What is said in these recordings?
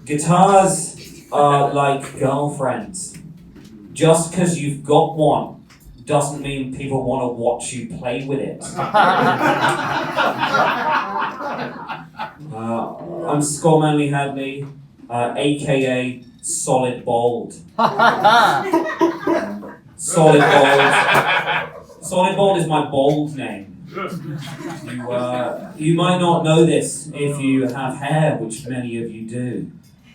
Guitars are like girlfriends. Just because you've got one doesn't mean people want to watch you play with it. I'm Scott Manley Hadley, aka Solid Bold. Solid Bold. Solid Bold is my bold name. You might not know this if you have hair, which many of you do.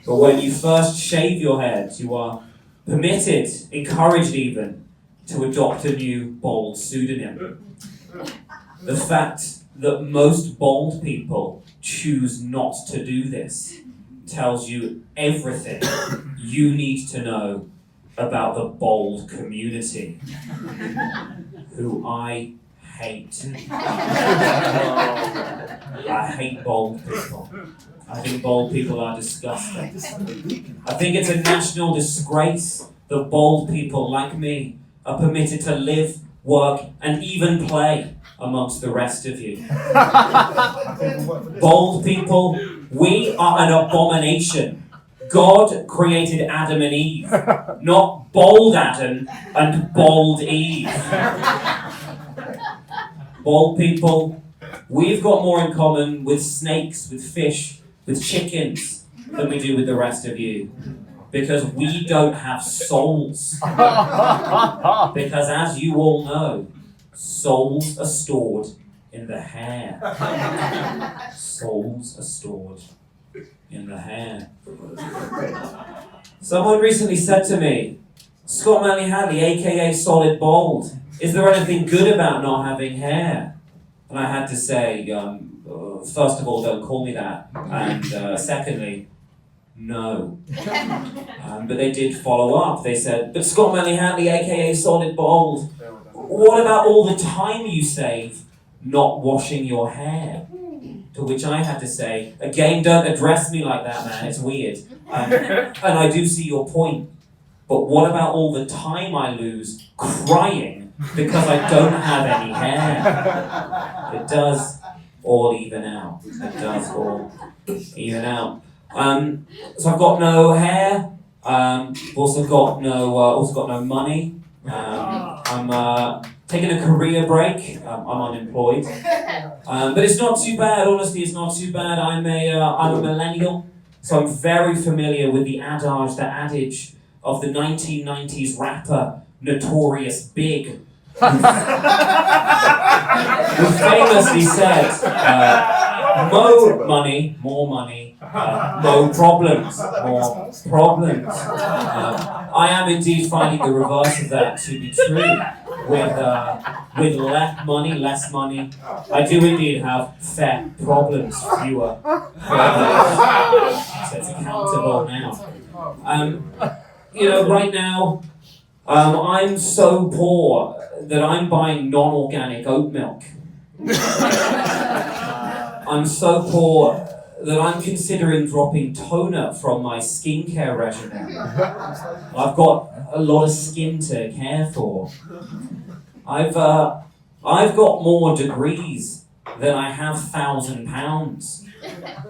But when you first shave your head, you are permitted, encouraged even, to adopt a new bold pseudonym. The fact that most bold people choose not to do this tells you everything you need to know about the bold community, who I hate. I hate bold people. I think bold people are disgusting. I think it's a national disgrace that bold people like me are permitted to live, work, and even play amongst the rest of you. Bold people, we are an abomination. God created Adam and Eve, not bold Adam and bold Eve. Bold people, we've got more in common with snakes, with fish, with chickens than we do with the rest of you. Because we don't have souls. Because as you all know, souls are stored in the hair. Souls are stored in the hair. Someone recently said to me, Scott Manley Hadley, aka Solid Bold, is there anything good about not having hair? And I had to say, first of all, don't call me that. And secondly, no. But they did follow up. They said, but Scott Manley Hadley, aka Solid Bold, what about all the time you save not washing your hair? To which I had to say, again, don't address me like that, man, it's weird. And I do see your point. But what about all the time I lose crying because I don't have any hair? It does all even out. It does all even out. So I've got no hair. Also got no money. I'm taking a career break. I'm unemployed. But it's not too bad. Honestly, it's not too bad. I'm a millennial, so I'm very familiar with the adage of the 1990s rapper Notorious Big, who famously said, "Mo money, more money, no problems, more problems." I am indeed finding the reverse of that to be true. With less money, I do indeed have fair problems, fewer problems. So it's accountable now. Right now, I'm so poor that I'm buying non-organic oat milk. I'm so poor that I'm considering dropping toner from my skincare regimen. I've got a lot of skin to care for. I've got more degrees than I have £1,000.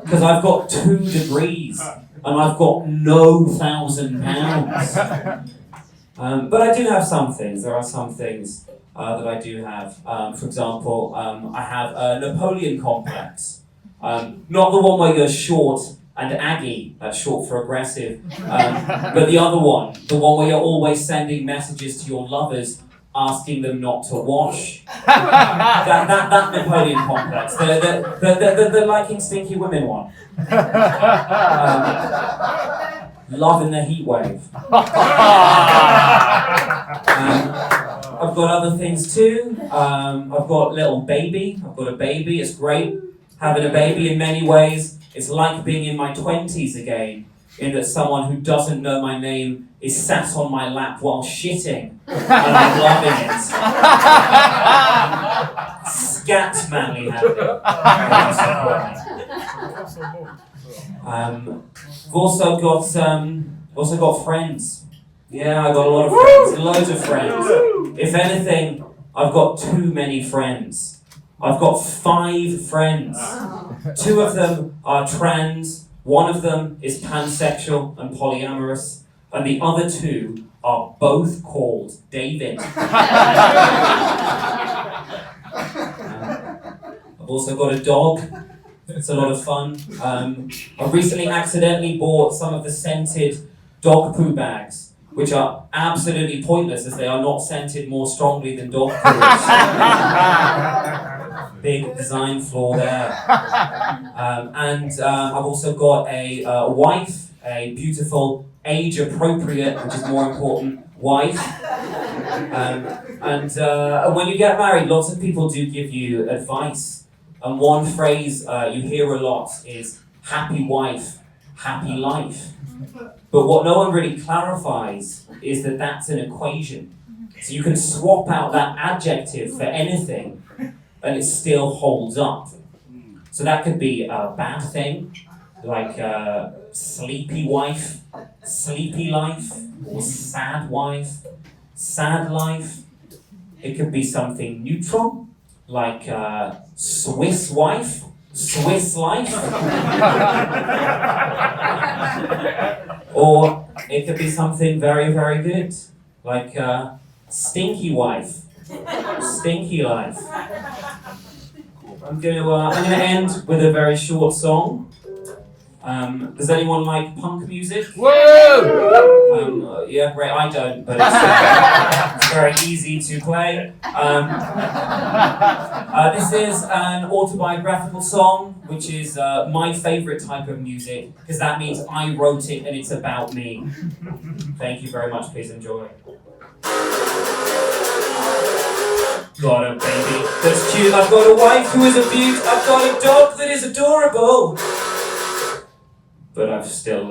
Because I've got 2 degrees and I've got no £1,000. But I do have some things. There are some things that I do have. For example, I have a Napoleon complex. Not the one where you're short and aggy, that's short for aggressive, but the other one, the one where you're always sending messages to your lovers asking them not to wash. that Napoleon complex, the liking stinky women one. Love in the heat wave. I've got other things too. I've got little baby. I've got a baby. It's great having a baby in many ways. It's like being in my 20s again, in that someone who doesn't know my name is sat on my lap while shitting, and I'm loving it. Scat Manley Hadley. I've also got friends. Yeah, I got a lot of friends, loads of friends. If anything, I've got too many friends. I've got 5 friends. 2 of them are trans, One of them is pansexual and polyamorous, and the other two are both called David. I've also got a dog. It's a lot of fun. I recently accidentally bought some of the scented dog poo bags, which are absolutely pointless as they are not scented more strongly than dog poo. Big design flaw there. And I've also got a wife, a beautiful, age-appropriate, which is more important, wife. And when you get married, lots of people do give you advice. And one phrase you hear a lot is, happy wife, happy life. But what no one really clarifies is that that's an equation. So you can swap out that adjective for anything, and it still holds up. So that could be a bad thing, like sleepy wife, sleepy life, or sad wife, sad life. It could be something neutral, like Swiss wife, Swiss life. Or it could be something very, very good, like stinky wife, stinky life. I'm gonna end with a very short song. Does anyone like punk music? Whoa! Yeah, great. I don't, but it's very easy to play. This is an autobiographical song, which is my favorite type of music, because that means I wrote it and it's about me. Thank you very much. Please enjoy. Got a baby that's cute. I've got a wife who is a beaut. I've got a dog that is adorable. But I've still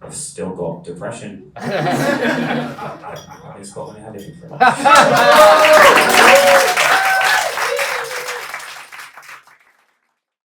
got depression. I in Scotland, I had it before.